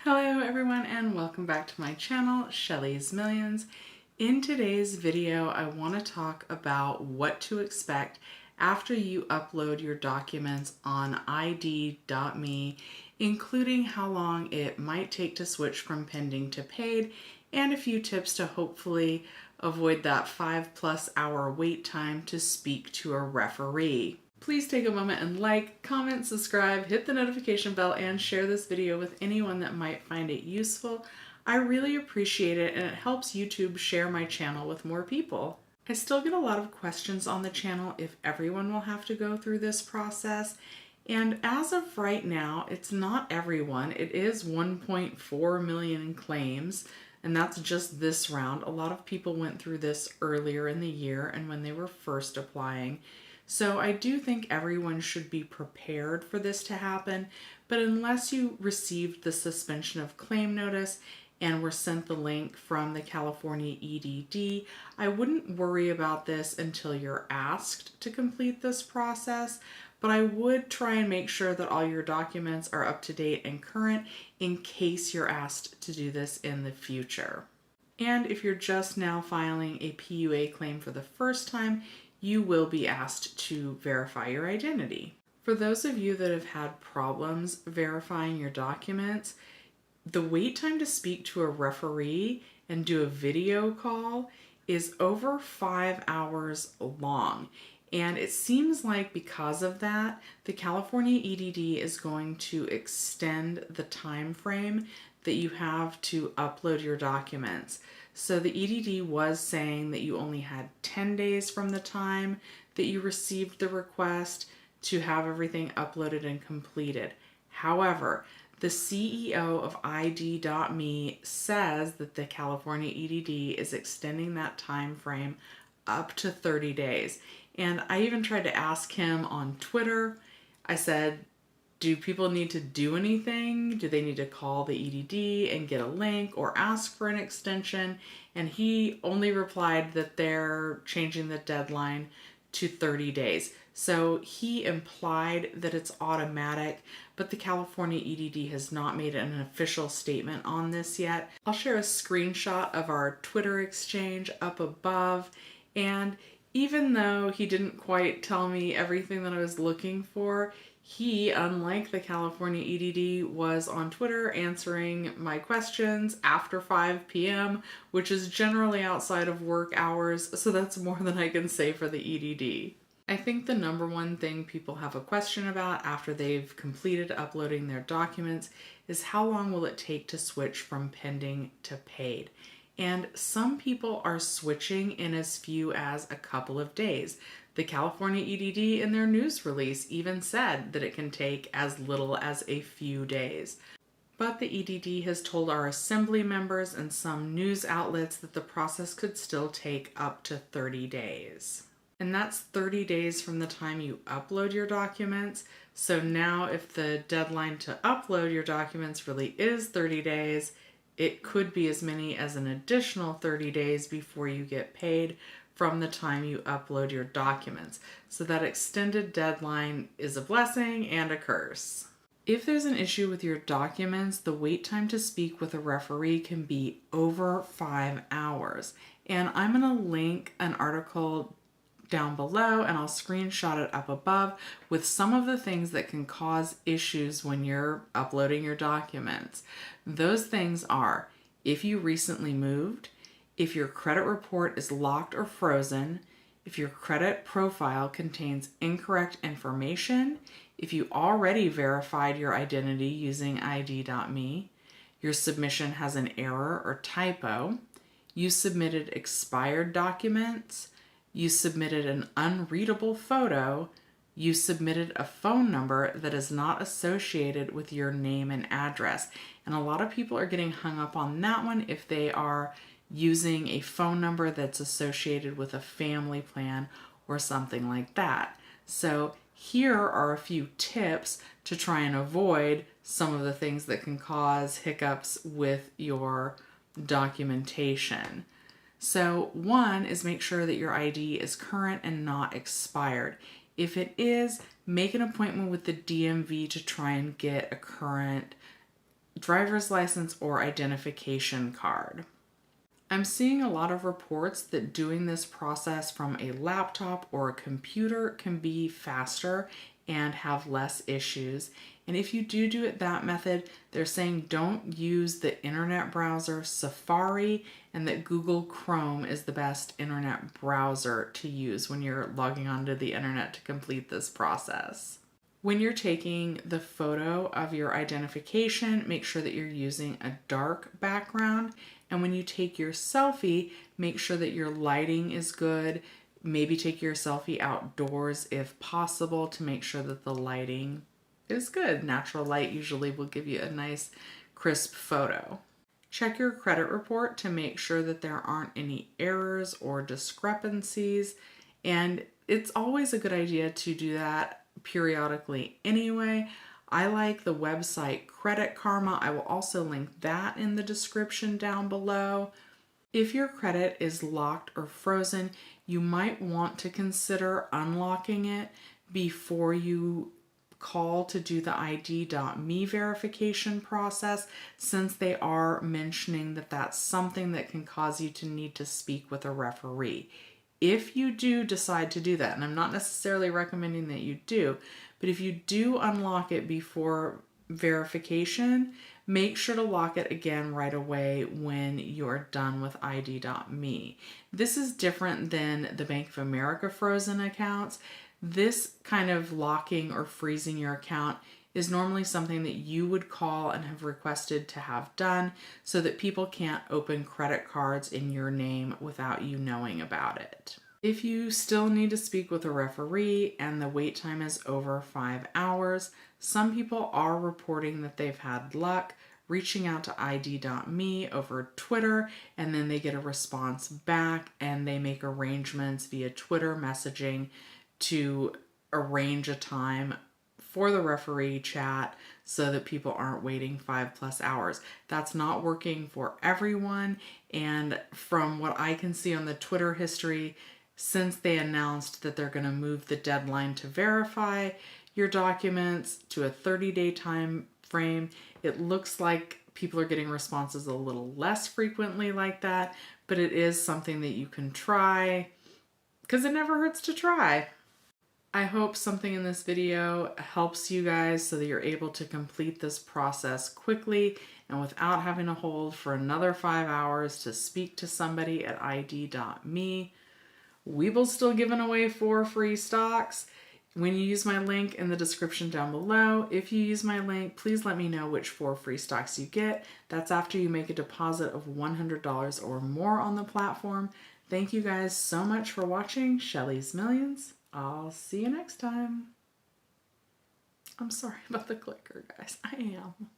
Hello everyone and welcome back to my channel, Shelly's Millions. In today's video, I want to talk about what to expect after you upload your documents on EDD.me, including how long it might take to switch from pending to paid, and a few tips to hopefully avoid that 5+ hour wait time to speak to a referee. Please take a moment and like, comment, subscribe, hit the notification bell, and share this video with anyone that might find it useful. I really appreciate it, and it helps YouTube share my channel with more people. I still get a lot of questions on the channel if everyone will have to go through this process. And as of right now, it's not everyone. It is 1.4 million claims, and that's just this round. A lot of people went through this earlier in the year and when they were first applying. So I do think everyone should be prepared for this to happen, but unless you received the suspension of claim notice and were sent the link from the California EDD, I wouldn't worry about this until you're asked to complete this process, but I would try and make sure that all your documents are up to date and current in case you're asked to do this in the future. And if you're just now filing a PUA claim for the first time, you will be asked to verify your identity. For those of you that have had problems verifying your documents, the wait time to speak to a referee and do a video call is over 5 hours long. And it seems like because of that, the California EDD is going to extend the time frame that you have to upload your documents. So the EDD was saying that you only had 10 days from the time that you received the request to have everything uploaded and completed. However, the CEO of EDD.me says that the California EDD is extending that time frame up to 30 days. And I even tried to ask him on Twitter. I said, do people need to do anything? Do they need to call the EDD and get a link or ask for an extension? And he only replied that they're changing the deadline to 30 days. So he implied that it's automatic, but the California EDD has not made an official statement on this yet. I'll share a screenshot of our Twitter exchange up above, and even though he didn't quite tell me everything that I was looking for, he, unlike the California EDD, was on Twitter answering my questions after 5 p.m., which is generally outside of work hours, so that's more than I can say for the EDD. I think the number one thing people have a question about after they've completed uploading their documents is how long will it take to switch from pending to paid? And some people are switching in as few as a couple of days. The California EDD in their news release even said that it can take as little as a few days. But the EDD has told our assembly members and some news outlets that the process could still take up to 30 days. And that's 30 days from the time you upload your documents. So now if the deadline to upload your documents really is 30 days, it could be as many as an additional 30 days before you get paid from the time you upload your documents. So that extended deadline is a blessing and a curse. If there's an issue with your documents, the wait time to speak with a referee can be over 5 hours. And I'm going to link an article down below, and I'll screenshot it up above with some of the things that can cause issues when you're uploading your documents. Those things are if you recently moved, if your credit report is locked or frozen, if your credit profile contains incorrect information, if you already verified your identity using EDD.me, your submission has an error or typo, you submitted expired documents, you submitted an unreadable photo, you submitted a phone number that is not associated with your name and address. And a lot of people are getting hung up on that one if they are using a phone number that's associated with a family plan or something like that. So here are a few tips to try and avoid some of the things that can cause hiccups with your documentation. So one is make sure that your ID is current and not expired. If it is, make an appointment with the DMV to try and get a current driver's license or identification card. I'm seeing a lot of reports that doing this process from a laptop or a computer can be faster and have less issues. And if you do it that method, they're saying don't use the internet browser Safari, and that Google Chrome is the best internet browser to use when you're logging onto the internet to complete this process. When you're taking the photo of your identification, make sure that you're using a dark background. And when you take your selfie, make sure that your lighting is good. Maybe take your selfie outdoors if possible to make sure that the lighting is good. Natural light usually will give you a nice, crisp photo. Check your credit report to make sure that there aren't any errors or discrepancies. And it's always a good idea to do that periodically anyway. I like the website Credit Karma. I will also link that in the description down below. If your credit is locked or frozen, you might want to consider unlocking it before you call to do the ID.me verification process, since they are mentioning that that's something that can cause you to need to speak with a referee. If you do decide to do that, and I'm not necessarily recommending that you do, but if you do unlock it before verification, make sure to lock it again right away when you're done with ID.me. This is different than the Bank of America frozen accounts. This kind of locking or freezing your account is normally something that you would call and have requested to have done so that people can't open credit cards in your name without you knowing about it. If you still need to speak with a referee and the wait time is over 5 hours, some people are reporting that they've had luck reaching out to ID.me over Twitter, and then they get a response back and they make arrangements via Twitter messaging to arrange a time for the referee chat so that people aren't waiting 5+ hours. That's not working for everyone, and from what I can see on the Twitter history, since they announced that they're going to move the deadline to verify your documents to a 30-day time frame, it looks like people are getting responses a little less frequently like that, but it is something that you can try because it never hurts to try. I hope something in this video helps you guys so that you're able to complete this process quickly and without having to hold for another 5 hours to speak to somebody at ID.me. Weeble's still giving away 4 free stocks. When you use my link in the description down below, if you use my link, please let me know which 4 free stocks you get. That's after you make a deposit of $100 or more on the platform. Thank you guys so much for watching Shelly's Millions. I'll see you next time. I'm sorry about the clicker, guys. I am.